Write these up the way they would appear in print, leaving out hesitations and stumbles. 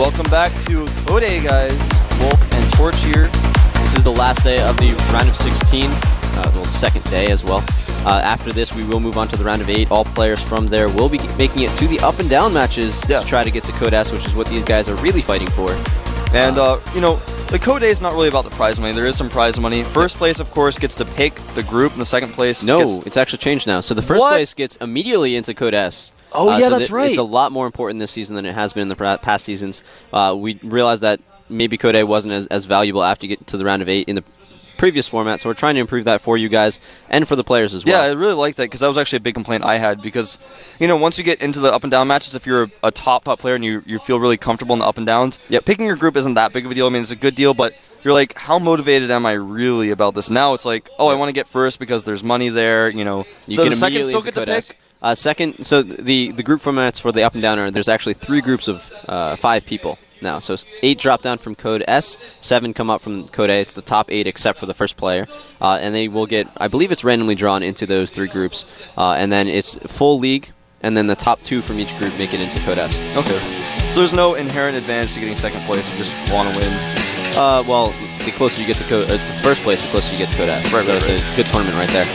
Welcome back to Code, guys. Wolf and Torch here. This is the last day of the round of 16, well, second day as well. After this, we will move on to the round of 8. All players from there will be making it to the up and down matches to try to get to Code S, which is what these guys are really fighting for. And, you know, the Code Day is not really about the prize money. There is some prize money. First place, of course, gets to pick the group, and the second place it's actually changed now. So the first place gets immediately into Code S. Oh, yeah, that's right. It's a lot more important this season than it has been in the past seasons. We realized that maybe Code A wasn't as valuable after you get to the round of 8 in the previous format, so we're trying to improve that for you guys and for the players as well. Yeah, I really like that because that was actually a big complaint I had because, you know, once you get into the up and down matches, if you're a top player and you feel really comfortable in the up and downs, picking your group isn't that big of a deal. I mean, it's a good deal, but you're like, how motivated am I really about this? Now it's like, oh, I want to get first because there's money there, you know. So the second still get to pick? Second, so the group formats for the up and down there's actually 3 groups of 5 people now. So 8 drop down from Code S, 7 come up from Code A. It's the top 8 except for the first player. And they will get, I believe it's randomly drawn into those 3 groups. And then it's full league, and then the top 2 from each group make it into Code S. Okay. So there's no inherent advantage to getting second place. You just want to win. Well, the closer you get to the first place, the closer you get to Code S. So it's a good tournament right there.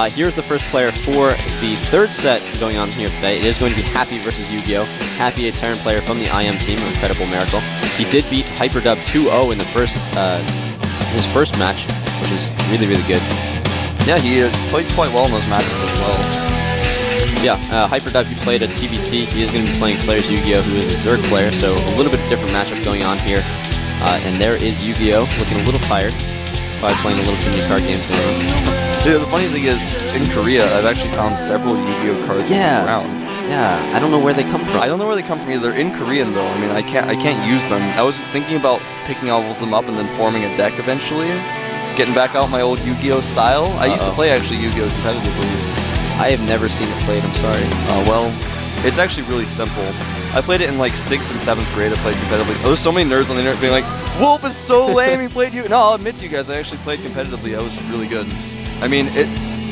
Here's the first player for the third set going on here today. It is going to be Happy versus YugiOh. Happy, a Terran player from the IM team, an incredible miracle. He did beat Hyperdub 2-0 in the his first match, which is really, really good. Yeah, he played quite well in those matches as well. Yeah, Hyperdub, he played a TBT. He is going to be playing Slayer's YugiOh, who is a Zerg player, so a little bit different matchup going on here. And there is YugiOh, looking a little tired. Probably playing a little too many card games going on. Dude, the funny thing is, in Korea, I've actually found several YugiOh cards around. Yeah, I don't know where they come from. I don't know where they come from either. They're in Korean, though. I mean, I can't use them. I was thinking about picking all of them up and then forming a deck eventually. Getting back out my old Yu-Gi-Oh style. I used to play, actually, Yu-Gi-Oh competitively. I have never seen it played, I'm sorry. Well, it's actually really simple. I played it in like 6th and 7th grade. I played competitively. There was so many nerds on the internet being like, Wolf is so lame, he played you. No, I'll admit to you guys, I actually played competitively. I was really good. I mean,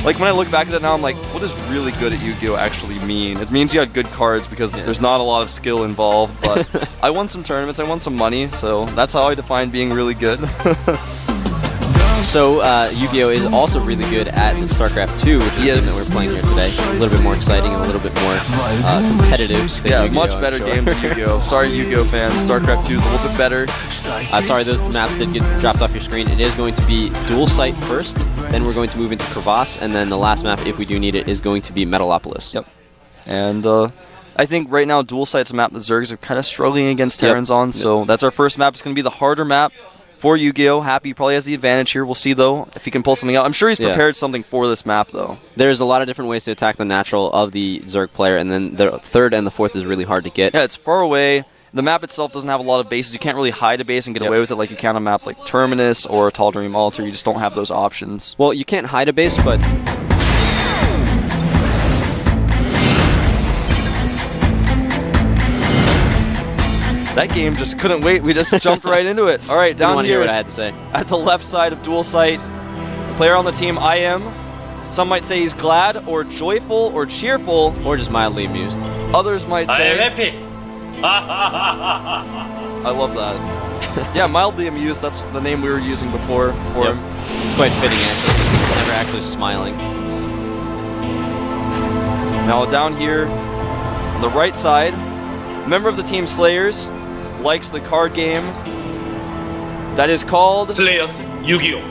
like when I look back at it now, I'm like, what does really good at Yu-Gi-Oh actually mean? It means you had good cards because there's not a lot of skill involved, but I won some tournaments, I won some money, so that's how I define being really good. So, YugiOh is also really good at the StarCraft 2, which is the game that we're playing here today. A little bit more exciting and a little bit more competitive than Yu-Gi-Oh, much better game than Yu-Gi-Oh. Sorry, Yu-Gi-Oh fans. StarCraft 2 is a little bit better. Sorry, those maps did get dropped off your screen. It is going to be Dual Sight first, then we're going to move into Crevasse, and then the last map, if we do need it, is going to be Metalopolis. Yep. And I think right now Dual Sight's a map that Zergs are kind of struggling against Terrans on, so that's our first map. It's going to be the harder map for YugiOh. Happy probably has the advantage here. We'll see, though, if he can pull something out. I'm sure he's prepared something for this map, though. There's a lot of different ways to attack the natural of the Zerg player, and then the third and the fourth is really hard to get. Yeah, it's far away. The map itself doesn't have a lot of bases. You can't really hide a base and get away with it like you can on a map like Terminus or Tall Dream Altar. You just don't have those options. Well, you can't hide a base, but that game just couldn't wait. We just jumped right into it. All right, down here hear what I had to say. At the left side of Dual Sight, the player on the team, IM. Some might say he's glad or joyful or cheerful. Or just mildly amused. Others might say... I am happy. I love that. Yeah, mildly amused. That's the name we were using before for him. It's quite fitting, actually. He's never actually smiling. Now down here, on the right side, member of the team Slayers likes the card game that is called Slayer's YugiOh.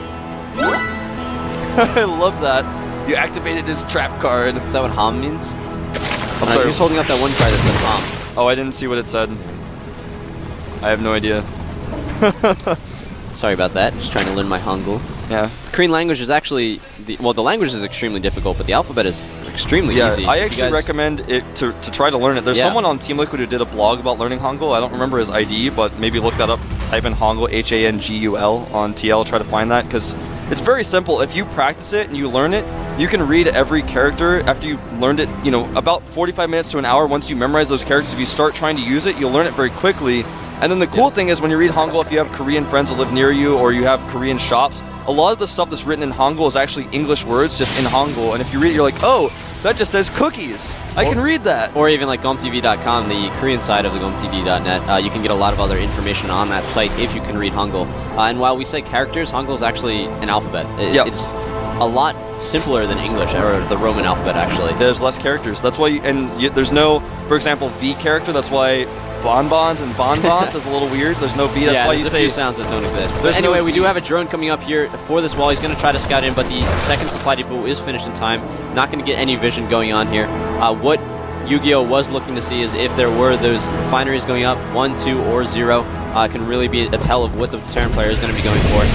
I love that. You activated his trap card. Is that what Ham means? I'm sorry. He's holding up that one card that said Ham. Oh, I didn't see what it said. I have no idea. Sorry about that. Just trying to learn my Hangul. Yeah. The Korean language is actually... the language is extremely difficult, but the alphabet is extremely easy. I actually recommend it to try to learn it. There's someone on Team Liquid who did a blog about learning Hangul. I don't remember his ID, but maybe look that up. Type in Hangul, H-A-N-G-U-L on TL. Try to find that, because it's very simple. If you practice it and you learn it, you can read every character after you learned it, you know, about 45 minutes to an hour. Once you memorize those characters, if you start trying to use it, you'll learn it very quickly. And then the cool thing is when you read Hangul, if you have Korean friends that live near you or you have Korean shops, a lot of the stuff that's written in Hangul is actually English words just in Hangul. And if you read it, you're like, oh, That just says cookies. I can read that. Or even like gomtv.com, the Korean side of the gomtv.net, you can get a lot of other information on that site if you can read Hangul. And while we say characters, Hangul is actually an alphabet. It's a lot simpler than English, or the Roman alphabet, actually. There's less characters. That's why, there's no, for example, V character. That's why bonbons and bonbon is a little weird. There's no V. That's why you say... there's a few sounds that don't exist. But anyway, we do have a drone coming up here for this wall. He's going to try to scout in, but the second supply depot is finished in time. Not going to get any vision going on here. What YugiOh was looking to see is if there were those refineries going up, 1, 2, or 0, can really be a tell of what the Terran player is going to be going for.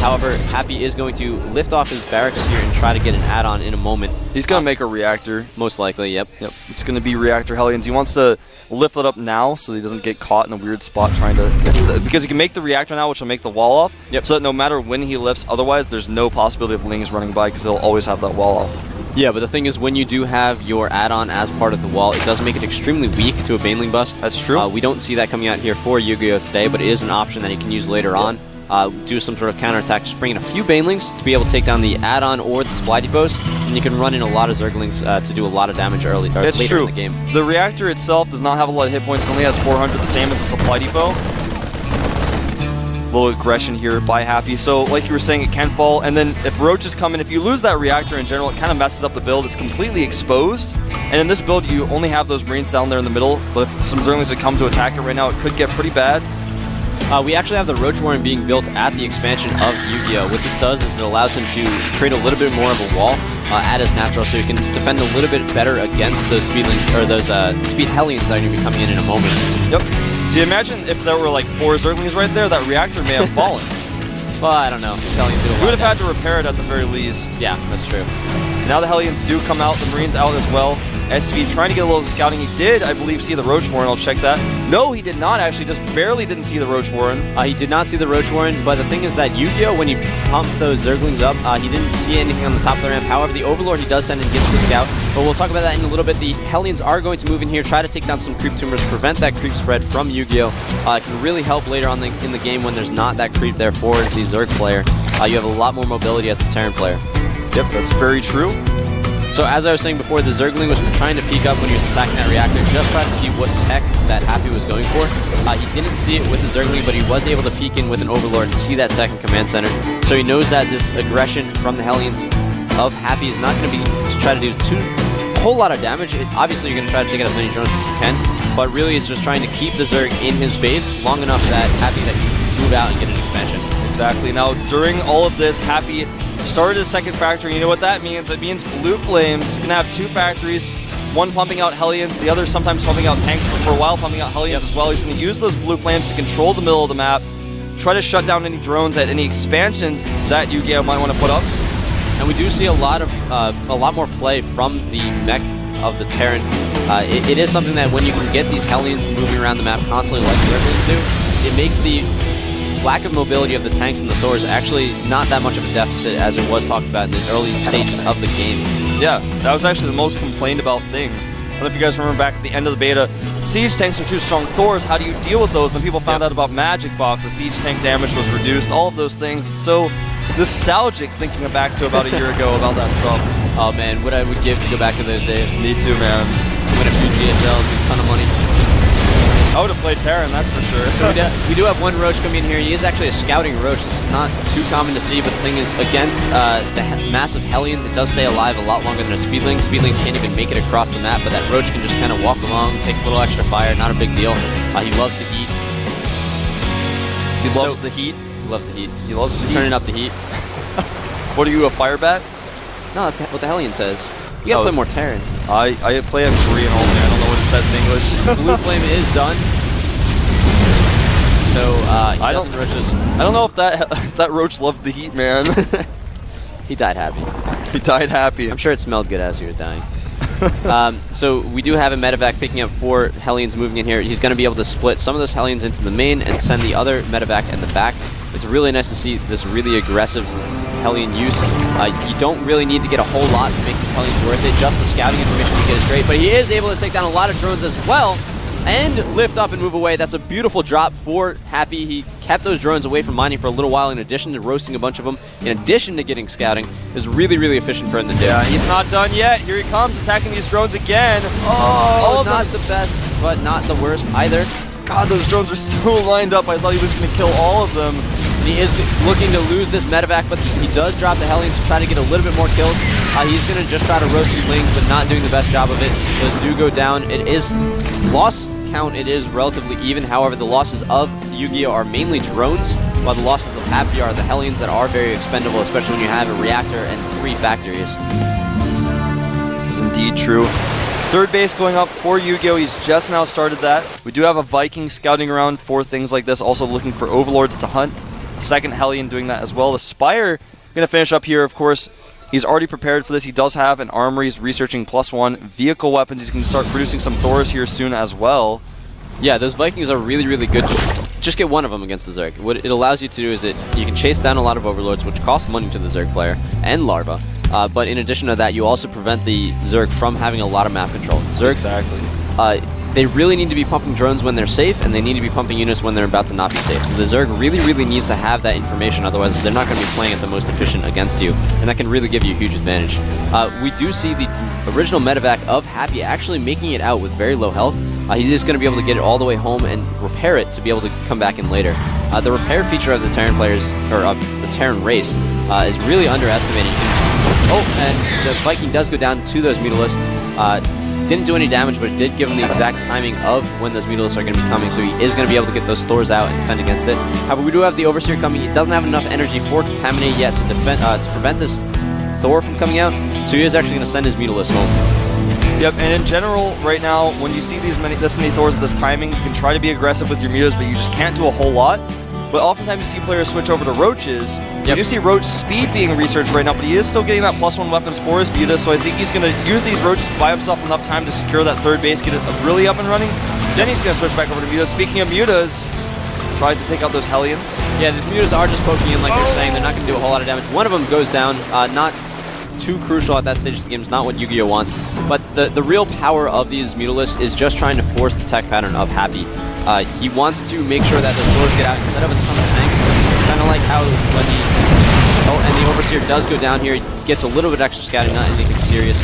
However, Happy is going to lift off his barracks here and try to get an add-on in a moment. He's going to make a reactor. Most likely, yep. It's going to be reactor Hellions. He wants to lift it up now so he doesn't get caught in a weird spot trying to... because he can make the reactor now, which will make the wall off. So that no matter when he lifts, otherwise there's no possibility of Lings running by because they'll always have that wall off. Yeah, but the thing is, when you do have your add-on as part of the wall, it does make it extremely weak to a Baneling bust. That's true. We don't see that coming out here for YugiOh today, but it is an option that he can use later on. Do some sort of counterattack, just bring in a few Banelings to be able to take down the add-on or the supply depots, and you can run in a lot of Zerglings to do a lot of damage later in the game. The reactor itself does not have a lot of hit points. It only has 400, the same as the supply depot. Little aggression here by Happy. So, like you were saying, it can fall. And then if roaches come in, if you lose that reactor in general, it kind of messes up the build. It's completely exposed. And in this build, you only have those Marines down there in the middle. But if some Zerglings that come to attack it right now, it could get pretty bad. We actually have the Roach Warren being built at the expansion of YugiOh. What this does is it allows him to create a little bit more of a wall at his natural, so he can defend a little bit better against those Speedlings, or those Speed Hellions that are going to be coming in a moment. Yep. So you imagine if there were like 4 Zerglings right there, that reactor may have fallen. Well, I don't know. We would have had to repair it at the very least. Yeah, that's true. Now the Hellions do come out, the Marines out as well. SCV trying to get a little scouting. He did, I believe, see the Roach Warren. I'll check that. No, he did not actually. Just barely didn't see the Roach Warren. He did not see the Roach Warren, but the thing is that YugiOh, when he pumped those Zerglings up, he didn't see anything on the top of the ramp. However, the Overlord he does send and gets the scout, but we'll talk about that in a little bit. The Hellions are going to move in here, try to take down some creep tumors, prevent that creep spread from YugiOh. It can really help later on in the game when there's not that creep there for the Zerg player. You have a lot more mobility as the Terran player. Yep, that's very true. So as I was saying before, the Zergling was trying to peek up when he was attacking that reactor, just try to see what tech that Happy was going for. He didn't see it with the Zergling, but he was able to peek in with an Overlord and see that second command center. So he knows that this aggression from the Hellions of Happy is not going to be to try to do a whole lot of damage. Obviously, you're going to try to take out as many drones as you can, but really it's just trying to keep the Zerg in his base long enough that Happy that can move out and get an expansion. Exactly. Now, during all of this, Happy started his second factory. You know what that means? It means Blue Flames. He's going to have 2 factories, one pumping out Hellions, the other sometimes pumping out tanks, but for a while pumping out Hellions as well. He's going to use those Blue Flames to control the middle of the map, try to shut down any drones at any expansions that YugiOh might want to put up. And we do see a lot more play from the mech of the Terran. It is something that when you can get these Hellions moving around the map constantly like Zerglings do, it makes the lack of mobility of the tanks and the Thors actually not that much of a deficit as it was talked about in the early stages of the game. Yeah, that was actually the most complained about thing. I don't know if you guys remember back at the end of the beta, siege tanks are too strong. Thors, how do you deal with those? When people found out about Magic Box, the siege tank damage was reduced, all of those things. It's so nostalgic thinking back to about a year ago about that stuff. Oh man, what I would give to go back to those days. Me too, man. Win a few GSLs, a ton of money. I would have played Terran, that's for sure. So we do have one Roach coming in here. He is actually a scouting Roach. This is not too common to see, but the thing is, against the massive Hellions, it does stay alive a lot longer than a Speedling. Speedlings can't even make it across the map, but that Roach can just kind of walk along, take a little extra fire, not a big deal. He loves the heat. He loves the heat? He loves the heat. He loves the heat. Turning up the heat. What are you, a fire bat? No, that's what the Hellion says. You gotta play more Terran. I play in Korean only. I don't know what it says in English. Blue Flame is done. So I don't know if that Roach loved the heat, man. He died happy. He died happy. I'm sure it smelled good as he was dying. So we do have a medevac picking up 4 Hellions moving in here. He's going to be able to split some of those Hellions into the main and send the other medevac in the back. It's really nice to see this really aggressive Hellion use. You don't really need to get a whole lot to make these Hellions worth it. Just the scouting information you get is great, but he is able to take down a lot of drones as well. and lift up and move away. That's a beautiful drop for Happy. He kept those drones away from mining for a little while in addition to roasting a bunch of them, in addition to getting scouting. It was really, really efficient for him to do. Yeah, he's not done yet. Here he comes, attacking these drones again. Oh, not the best, but not the worst either. God, those drones are so lined up. I thought he was going to kill all of them. He is looking to lose this medevac, but he does drop the Hellions to try to get a little bit more kills. He's going to just try to roast some Lings, but not doing the best job of it. Those do go down. It is loss count. It is relatively even. However, the losses of YugiOh are mainly drones, while the losses of Happy are the Hellions that are very expendable, especially when you have a reactor and 3 factories. This is indeed true. Third base going up for YugiOh. He's just now started that. We do have a Viking scouting around for things like this, also looking for overlords to hunt. A second Hellion doing that as well. The Spire going to finish up here, of course. He's already prepared for this. He does have an armory. He's researching +1 vehicle weapons. He's going to start producing some Thors here soon as well. Yeah, those Vikings are really, really good. Just get one of them against the Zerg. What it allows you to do is that you can chase down a lot of overlords, which cost money to the Zerg player and Larva. But in addition to that, you also prevent the Zerg from having a lot of map control. Zerg, Exactly. They really need to be pumping drones when they're safe, and they need to be pumping units when they're about to not be safe. So the Zerg really, really needs to have that information, otherwise they're not going to be playing at the most efficient against you, and that can really give you a huge advantage. We do see the original medevac of Happy actually making it out with very low health. He is going to be able to get it all the way home and repair it to be able to come back in later. The repair feature of the Terran players, or of the Terran race, is really underestimated. Oh, and the Viking does go down to those Mutalisks. Didn't do any damage, but it did give him the exact timing of when those Mutalisks are going to be coming, so he is going to be able to get those Thors out and defend against it. However, we do have the Overseer coming. He doesn't have enough energy for Contaminate yet to defend to prevent this Thor from coming out, so he is actually going to send his Mutalisk home. Yep, and in general, right now, when you see this many Thors at this timing, you can try to be aggressive with your Mutas, but you just can't do a whole lot. But oftentimes you see players switch over to Roaches. Yep. You do see Roach speed being researched right now, but he is still getting that +1 weapons for his Mutas, so I think he's going to use these Roaches to buy himself enough time to secure that third base, get it really up and running. Then he's going to switch back over to Mutas. Speaking of Mutas, tries to take out those Hellions. Yeah, these Mutas are just poking in like you're saying. They're not going to do a whole lot of damage. One of them goes down, not too crucial at that stage of the game. It's not what YugiOh wants. But the real power of these Mutalisks is just trying to force the tech pattern of Happy. He wants to make sure that those Thors get out instead of a ton of tanks. Kind of like how when he... Oh, and the Overseer does go down here. He gets a little bit extra scouting, not anything serious.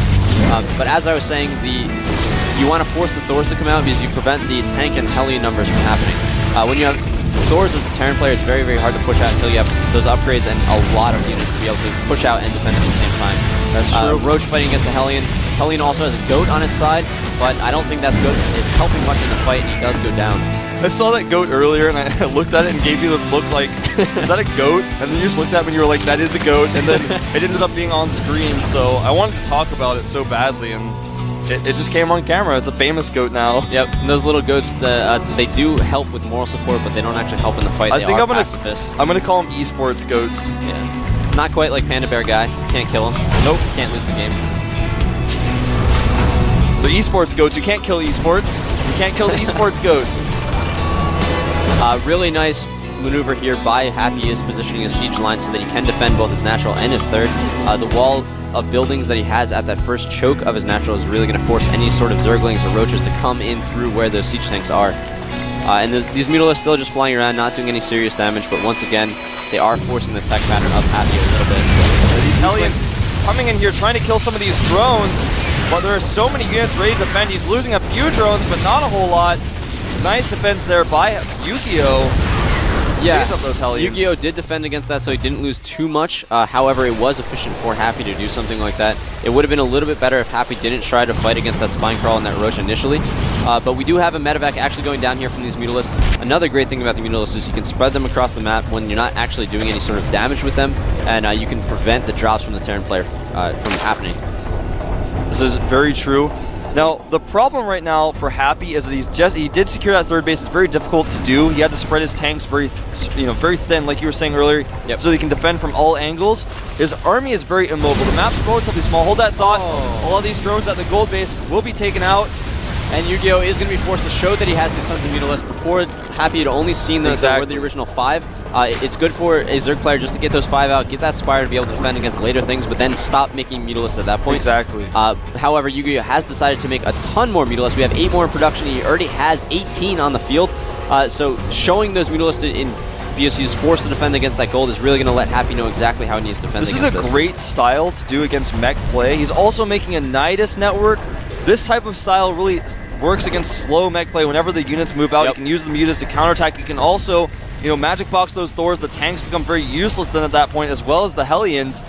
But as I was saying, you want to force the Thors to come out because you prevent the tank and Hellion numbers from happening. When you have Thors as a Terran player, it's very, very hard to push out until you have those upgrades and a lot of units to be able to push out and defend at the same time. That's true. Roach fighting against a Hellion. Hellion also has a goat on its side, but I don't think that goat is helping much in the fight, and he does go down. I saw that goat earlier, and I looked at it and gave you this look like, is that a goat? And then you just looked at me and you were like, that is a goat. And then it ended up being on screen, so I wanted to talk about it so badly, and it just came on camera. It's a famous goat now. Yep, and those little goats, they do help with moral support, but they don't actually help in the fight. I think I'm gonna call them esports goats. Yeah, not quite like Panda Bear Guy. Can't kill him. Nope, can't lose the game. The esports goats. You can't kill esports. You can't kill the esports goat. Really nice maneuver here by Happy. He is positioning a siege line so that he can defend both his natural and his third. The wall of buildings that he has at that first choke of his natural is really going to force any sort of Zerglings or Roaches to come in through where those siege tanks are. And these Mutalisks still just flying around, not doing any serious damage, but once again, they are forcing the tech pattern of Happy a little bit. These Hellions coming in here trying to kill some of these drones, but there are so many units ready to defend. He's losing a few drones, but not a whole lot. Nice defense there by YugiOh. Yeah, up those Hellions. YugiOh did defend against that, so he didn't lose too much. However, it was efficient for Happy to do something like that. It would have been a little bit better if Happy didn't try to fight against that Spine Crawl and that Roach initially. But we do have a medevac actually going down here from these Mutalisks. Another great thing about the Mutalisks is you can spread them across the map when you're not actually doing any sort of damage with them, and you can prevent the drops from the Terran player from happening. This is very true. Now, the problem right now for Happy is that he did secure that third base. It's very difficult to do. He had to spread his tanks very thin, like you were saying earlier, so he can defend from all angles. His army is very immobile. The map's relatively small. Hold that thought. All of these drones at the gold base will be taken out. And YugiOh is going to be forced to show that he has these Sons of Mutalisk. Before, Happy had only seen the original 5. It's good for a Zerg player just to get those 5 out, get that Spire to be able to defend against later things, but then stop making Mutalisk at that point. Exactly. However, YugiOh has decided to make a ton more Mutalisk. We have 8 more in production. He already has 18 on the field. So showing those Mutalisk in because he's forced to defend against that gold is really going to let Happy know exactly how he needs to defend against this. This is a great style to do against mech play. He's also making a Nidus network. This type of style really works against slow mech play. Whenever the units move out, you can use the Mutas to counterattack. You can also, magic box those Thors. The tanks become very useless then at that point, as well as the Hellions.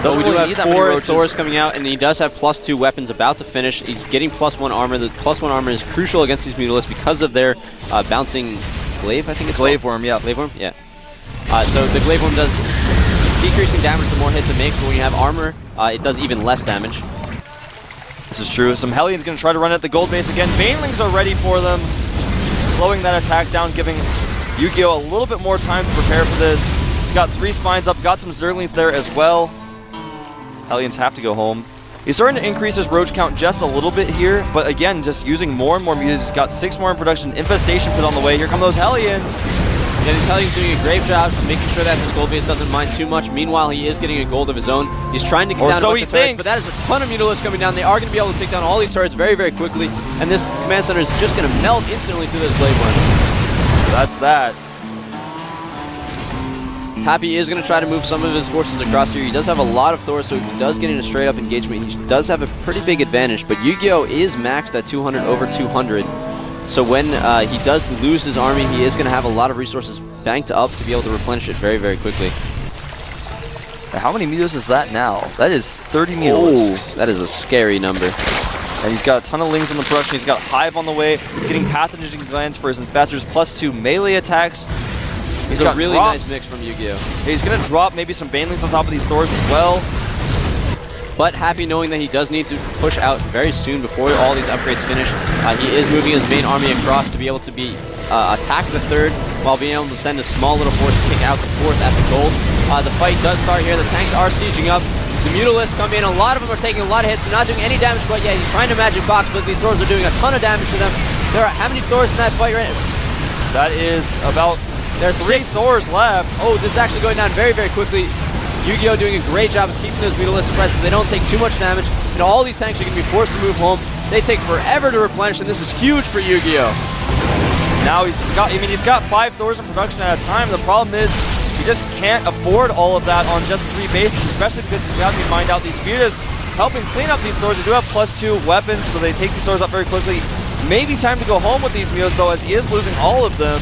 So we do have 4 Thors coming out, and he does have +2 weapons about to finish. He's getting +1 armor. The +1 armor is crucial against these Mutalisks because of their bouncing glaive, I think it's Glaive Worm, yeah. Glaive Worm, yeah. So the Glaive Worm does decreasing damage the more hits it makes, but when you have armor, it does even less damage. This is true. Some Hellions going to try to run at the gold base again. Banelings are ready for them, slowing that attack down, giving YugiOh a little bit more time to prepare for this. He's got 3 spines up, got some Zerglings there as well. Hellions have to go home. He's starting to increase his roach count just a little bit here, but again, just using more and more mutas. He's got 6 more in production. Infestation put on the way. Here come those Hellions. Yeah, these Hellions doing a great job of making sure that this gold base doesn't mine too much. Meanwhile, he is getting a gold of his own. He's trying to get down a bunch of turrets, but that is a ton of Mutalisks coming down. They are going to be able to take down all these turrets very, very quickly, and this command center is just going to melt instantly to those Glaive Worms. That's that. Happy is going to try to move some of his forces across here. He does have a lot of Thors, so if he does get in a straight-up engagement, he does have a pretty big advantage, but YugiOh is maxed at 200 over 200. So when he does lose his army, he is going to have a lot of resources banked up to be able to replenish it very, very quickly. How many Mutas is that now? That is 30 Mutalisks. That is a scary number. And he's got a ton of Lings in the production. He's got Hive on the way, getting pathogen glands for his infestors, +2 melee attacks. He's got a really nice mix from YugiOh. He's going to drop maybe some Banelings on top of these Thors as well. But Happy knowing that he does need to push out very soon before all these upgrades finish. He is moving his main army across to be able to attack the 3rd while being able to send a small little force to take out the 4th at the gold. The fight does start here. The tanks are sieging up. The Mutalisks come in. A lot of them are taking a lot of hits. They're not doing any damage quite yet. He's trying to magic box, but these Thors are doing a ton of damage to them. There are how many Thors in that fight right now? That is about... There's 3 Thors left. Oh, this is actually going down very, very quickly. YugiOh doing a great job of keeping those Mutalisks spread so they don't take too much damage. And all these tanks are going to be forced to move home. They take forever to replenish, and this is huge for YugiOh. Now he's got 5 Thors in production at a time. The problem is he just can't afford all of that on just 3 bases, especially because he's got to find out these Mutas helping clean up these Thors. They do have +2 weapons, so they take these Thors up very quickly. Maybe time to go home with these Mutas, though, as he is losing all of them.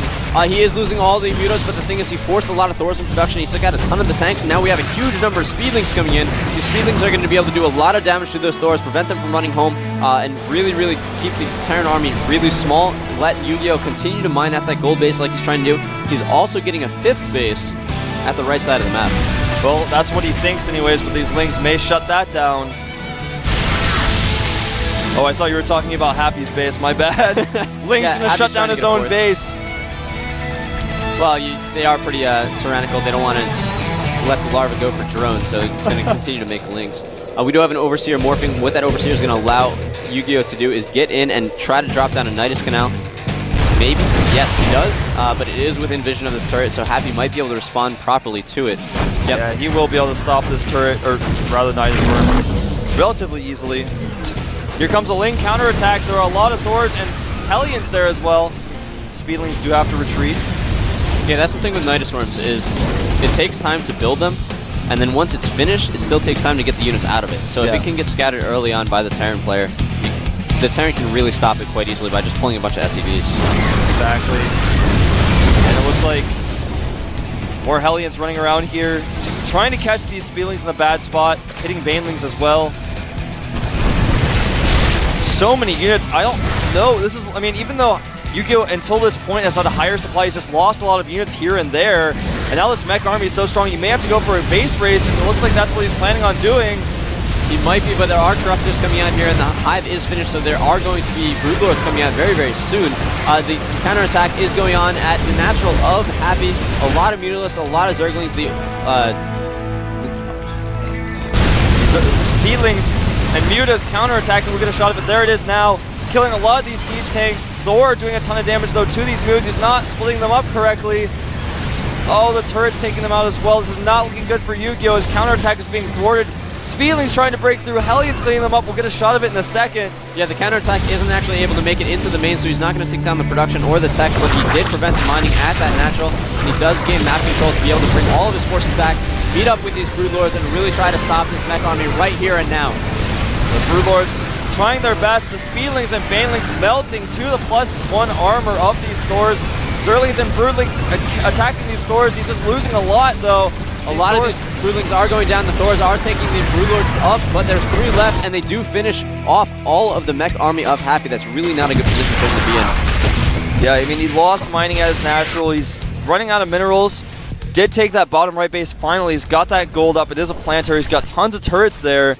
He is losing all the Mutas, but the thing is he forced a lot of Thors in production. He took out a ton of the tanks, and now we have a huge number of Speedlings coming in. These Speedlings are going to be able to do a lot of damage to those Thors, prevent them from running home, and really, really keep the Terran army really small. Let YugiOh continue to mine at that gold base like he's trying to do. He's also getting a 5th base at the right side of the map. Well, that's what he thinks anyways, but these Lings may shut that down. Oh, I thought you were talking about Happy's base. My bad. Ling's going to shut down his own base. Well, they are pretty tyrannical. They don't want to let the larva go for drones, so it's going to continue to make Lings. We do have an Overseer morphing. What that Overseer is going to allow YugiOh to do is get in and try to drop down a Nidus Canal. Maybe. Yes, he does, but it is within vision of this turret, so Happy might be able to respond properly to it. Yep. Yeah, he will be able to stop this turret, or rather Nidus Worm, relatively easily. Here comes a Ling counterattack. There are a lot of Thors and Hellions there as well. Speedlings do have to retreat. Yeah, that's the thing with Nidus Worms is it takes time to build them, and then once it's finished, it still takes time to get the units out of it. So if it can get scattered early on by the Terran player, the Terran can really stop it quite easily by just pulling a bunch of SCVs. Exactly. And it looks like more Hellions running around here, trying to catch these Speedlings in a bad spot, hitting Banelings as well. So many units. I don't know. This is, I mean, even though YugiOh until this point has had a higher supply, he's just lost a lot of units here and there. And now this mech army is so strong, you may have to go for a base race, and it looks like that's what he's planning on doing. He might be, but there are Corruptors coming out here, and the Hive is finished, so there are going to be Broodlords coming out very, very soon. The counterattack is going on at the natural of Happy. A lot of Mutalisks, a lot of Zerglings. The Speedlings and Mutas counterattacking. We'll get a shot of it. There it is now. killing a lot of these siege tanks. Thor doing a ton of damage though to these moves. He's not splitting them up correctly. Oh, the turret's taking them out as well. This is not looking good for YugiOh. His counterattack is being thwarted. Speedling's trying to break through. Hellions cleaning them up. We'll get a shot of it in a second. Yeah, the counterattack isn't actually able to make it into the main, so he's not going to take down the production or the tech, but he did prevent the mining at that natural, and he does gain map control to be able to bring all of his forces back, meet up with these Broodlords, and really try to stop this mech army right here and now. The Broodlords trying their best. The Speedlings and Banelings melting to the +1 armor of these Thors. Zerlings and Broodlings attacking these Thors. He's just losing a lot, though. A lot of these Broodlings are going down. The Thors are taking the Broodlords up, but there's 3 left, and they do finish off all of the mech army of Happy. That's really not a good position for him to be in. Yeah, I mean, he lost mining at his natural. He's running out of minerals. Did take that bottom right base finally. He's got that gold up. It is a planetary. He's got tons of turrets there.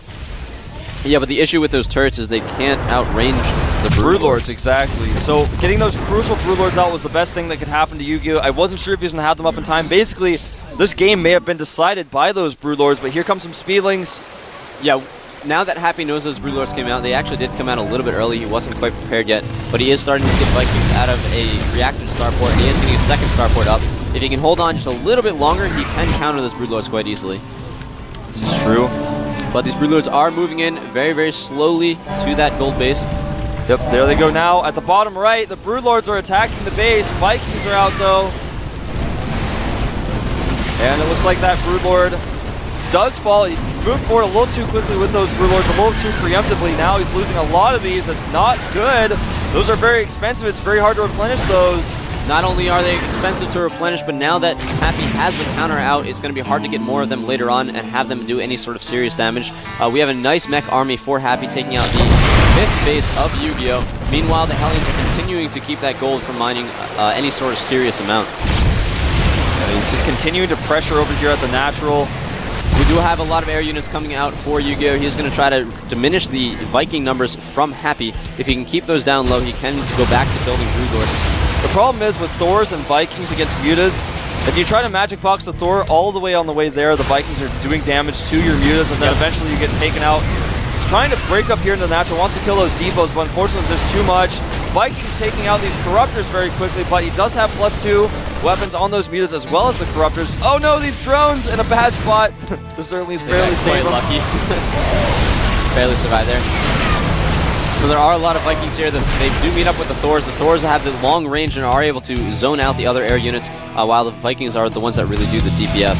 Yeah, but the issue with those turrets is they can't outrange the Broodlords. Exactly. So getting those crucial Broodlords out was the best thing that could happen to YugiOh. I wasn't sure if he was going to have them up in time. Basically, this game may have been decided by those Broodlords, but here comes some Speedlings. Yeah, now that Happy knows those Broodlords came out, they actually did come out a little bit early. He wasn't quite prepared yet, but he is starting to get Vikings out of a reactive starport, and he is getting a second starport up. If he can hold on just a little bit longer, he can counter those Broodlords quite easily. This is true. But these Broodlords are moving in very, very slowly to that gold base. Yep, there they go now. At the bottom right, the Broodlords are attacking the base. Vikings are out, though. And it looks like that Broodlord does fall. He moved forward a little too quickly with those Broodlords, a little too preemptively. Now he's losing a lot of these. That's not good. Those are very expensive. It's very hard to replenish those. Not only are they expensive to replenish, but now that Happy has the counter out, it's going to be hard to get more of them later on and have them do any sort of serious damage. We have a nice mech army for Happy taking out the 5th base of YugiOh. Meanwhile, the Hellions are continuing to keep that gold from mining any sort of serious amount. He's just continuing to pressure over here at the natural. We do have a lot of air units coming out for YugiOh. He's going to try to diminish the Viking numbers from Happy. If he can keep those down low, he can go back to building Broodlords. The problem is with Thors and Vikings against Mutas, if you try to magic box the Thor all the way on the way there, the Vikings are doing damage to your Mutas, and then eventually you get taken out. He's trying to break up here into the natural, wants to kill those depots, but unfortunately there's too much. Vikings taking out these Corruptors very quickly, but he does have +2 weapons on those Mutas as well as the Corruptors. Oh no, these drones in a bad spot. The Zerlings barely saved them. Lucky. Barely survived there. So there are a lot of Vikings here. They do meet up with the Thors. The Thors have the long range and are able to zone out the other air units, while the Vikings are the ones that really do the DPS.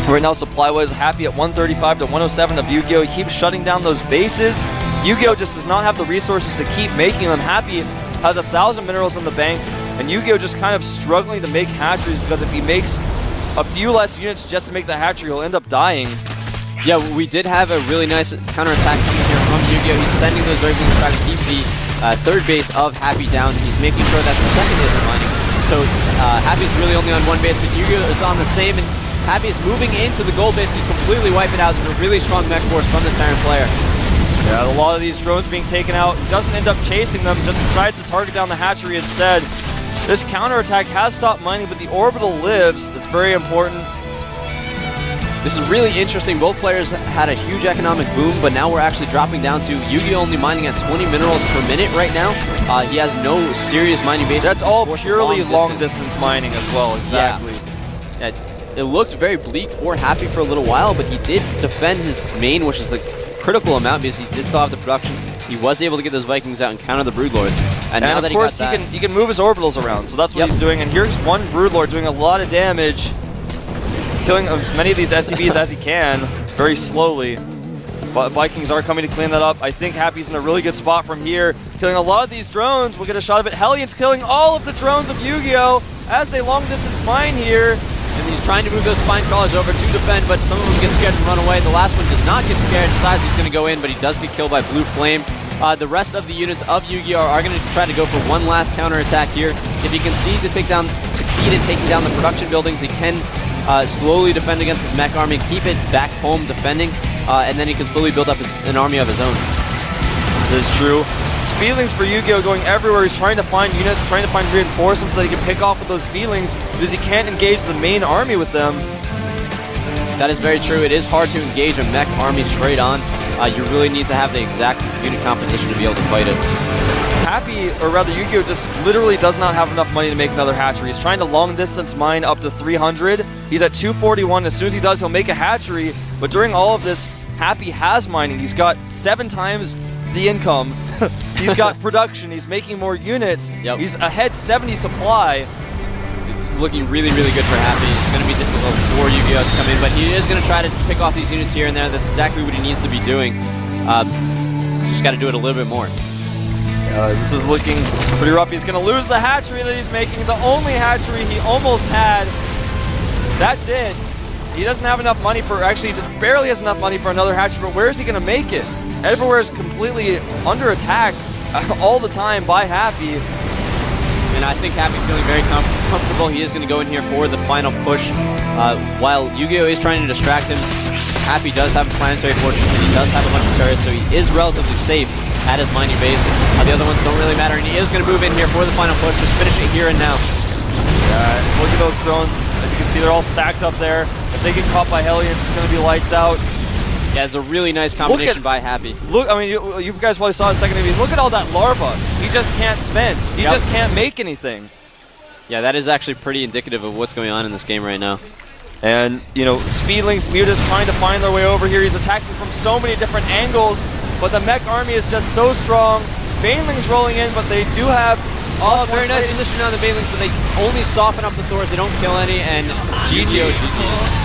Right now, supply-wise, Happy at 135 to 107 of YugiOh. He keeps shutting down those bases. YugiOh just does not have the resources to keep making them. Happy has 1,000 minerals in the bank, and YugiOh just kind of struggling to make hatcheries, because if he makes a few less units just to make the hatchery, he'll end up dying. Yeah, we did have a really nice counterattack coming here from YugiOh. He's sending those Zerglings to try to keep the 3rd base of Happy down. He's making sure that the 2nd isn't mining. So Happy's really only on 1 base, but YugiOh is on the same, and Happy is moving into the gold base to completely wipe it out. There's a really strong mech force from the Terran player. Yeah, a lot of these drones being taken out. He doesn't end up chasing them, just decides to target down the hatchery instead. This counterattack has stopped mining, but the orbital lives. That's very important. This is really interesting. Both players had a huge economic boom, but now we're actually dropping down to YugiOh only mining at 20 minerals per minute right now. He has no serious mining bases. That's all purely long distance mining as well, exactly. Yeah. It looked very bleak for Happy for a little while, but he did defend his main, which is the critical amount, because he did still have the production. He was able to get those Vikings out and counter the Broodlords. And now that of course he can move his orbitals around, so that's what he's doing. And here's one Broodlord doing a lot of damage, killing as many of these SCVs as he can, very slowly. But Vikings are coming to clean that up. I think Happy's in a really good spot from here, killing a lot of these drones. We'll get a shot of it. Hellions killing all of the drones of YugiOh as they long distance mine here. And he's trying to move those spine crawlers over to defend, but some of them get scared and run away. The last one does not get scared, decides he's going to go in, but he does get killed by Blue Flame. The rest of the units of YugiOh are going to try to go for one last counterattack here. If he can succeed in taking down the production buildings, he can slowly defend against his mech army, keep it back home defending, and then he can slowly build up an army of his own. This is true. Speedlings for YugiOh going everywhere. He's trying to find units, trying to find reinforcements so that he can pick off with those Speedlings, because he can't engage the main army with them. That is very true. It is hard to engage a mech army straight on. you really need to have the exact unit composition to be able to fight it. Happy, or rather YugiOh, just literally does not have enough money to make another hatchery. He's trying to long distance mine up to 300. He's at 241. As soon as he does, he'll make a hatchery. But during all of this, Happy has mining. He's got 7 times the income. He's got production. He's making more units. Yep. He's ahead 70 supply. It's looking really, really good for Happy. It's going to be difficult for YugiOh to come in, but he is going to try to pick off these units here and there. That's exactly what he needs to be doing. He's just got to do it a little bit more. This is looking pretty rough. He's going to lose the hatchery that he's making, the only hatchery he almost had. That's it. He doesn't have enough money for, actually he just barely has enough money for another hatchery, but where is he going to make it? Everywhere is completely under attack all the time by Happy. And I think Happy feeling very comfortable. He is going to go in here for the final push. While YugiOh is trying to distract him, Happy does have a planetary fortress and he does have a bunch of turrets, so he is relatively safe at his mining base. The other ones don't really matter, and he is going to move in here for the final push. Just finish it here and now. Look at those drones. As you can see, they're all stacked up there. If they get caught by Hellions, it's going to be lights out. Yeah, it's a really nice combination by Happy. Look, I mean, you guys probably saw a second ago. Look at all that larva. He just can't spend. He just can't make anything. Yeah, that is actually pretty indicative of what's going on in this game right now. And, you know, Speedlings, Mutas trying to find their way over here. He's attacking from so many different angles, but the mech army is just so strong. Banelings rolling in, but they do have... Oh, very nice position on the Banelings, but they only soften up the Thors. They don't kill any, and YugiOh GG's.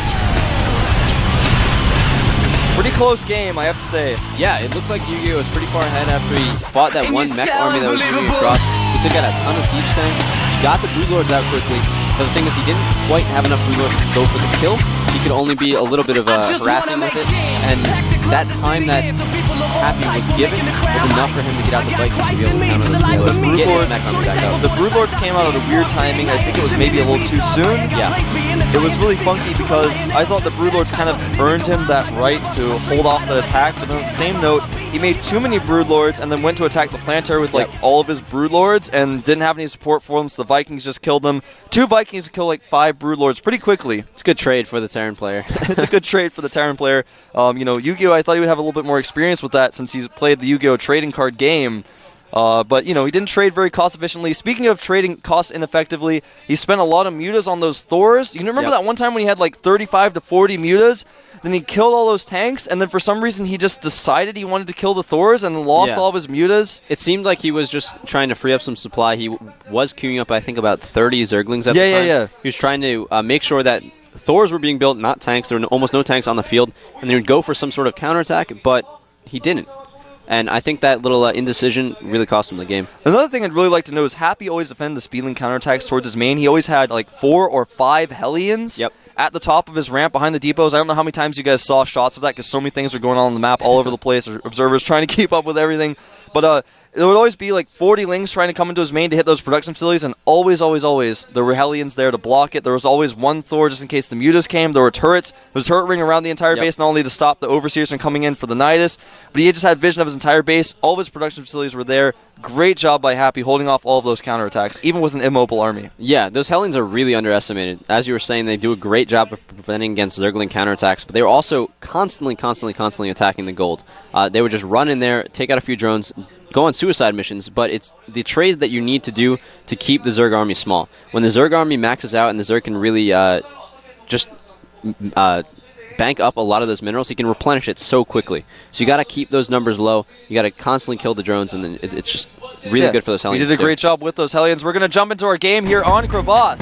Pretty close game, I have to say. Yeah, it looked like YugiOh was pretty far ahead after he fought that one mech army that was moving across. He took out a ton of siege tanks. He got the Broodlords out quickly, but the thing is he didn't quite have enough Broodlords to go for the kill. He could only be a little bit of harassing with it, and that time that Happy was given was enough for him to get out the Vikings to be able to counter the Broodlords came out at a weird timing. I think it was maybe a little too soon. Yeah. It was really funky because I thought the Broodlords kind of earned him that right to hold off the attack, but on the same note, he made too many Broodlords and then went to attack the planetary with like all of his Broodlords and didn't have any support for them, so the Vikings just killed them. 2 Vikings kill like 5 Broodlords pretty quickly. It's a good trade for the Terran player. It's a good trade for the Terran player. You know, YugiOh, I thought he would have a little bit more experience with that since he's played the YugiOh trading card game. But, you know, he didn't trade very cost efficiently. Speaking of trading cost ineffectively, he spent a lot of mutas on those Thors. You remember that one time when he had like 35 to 40 mutas? Then he killed all those tanks, and then for some reason he just decided he wanted to kill the Thors and lost all of his mutas. It seemed like he was just trying to free up some supply. He was queuing up, I think, about 30 Zerglings at the time. He was trying to make sure that Thors were being built, not tanks. There were almost no tanks on the field, and they would go for some sort of counterattack, but he didn't. And I think that little indecision really cost him the game. Another thing I'd really like to know is Happy always defended the Speedling counterattacks towards his main. He always had like 4 or 5 Hellions at the top of his ramp behind the depots. I don't know how many times you guys saw shots of that because so many things are going on the map all over the place. Observers trying to keep up with everything. But there would always be like 40 Lings trying to come into his main to hit those production facilities, and always, always, always, there were Hellions there to block it. There was always one Thor just in case the Mutas came. There were turrets. There was a turret ring around the entire base, not only to stop the Overseers from coming in for the Nidus, but he just had vision of his entire base. All of his production facilities were there. Great job by Happy holding off all of those counterattacks, even with an immobile army. Yeah, those Hellions are really underestimated. As you were saying, they do a great job of preventing against Zergling counterattacks, but they were also constantly attacking the gold. They would just run in there, take out a few drones, go on suicide missions, but it's the trade that you need to do to keep the Zerg army small. When the Zerg army maxes out and the Zerg can really just bank up a lot of those minerals, he can replenish it so quickly. So you got to keep those numbers low. You got to constantly kill the drones, and then it's just really good for those Hellions. He did a great job with those Hellions. We're going to jump into our game here on Crevasse.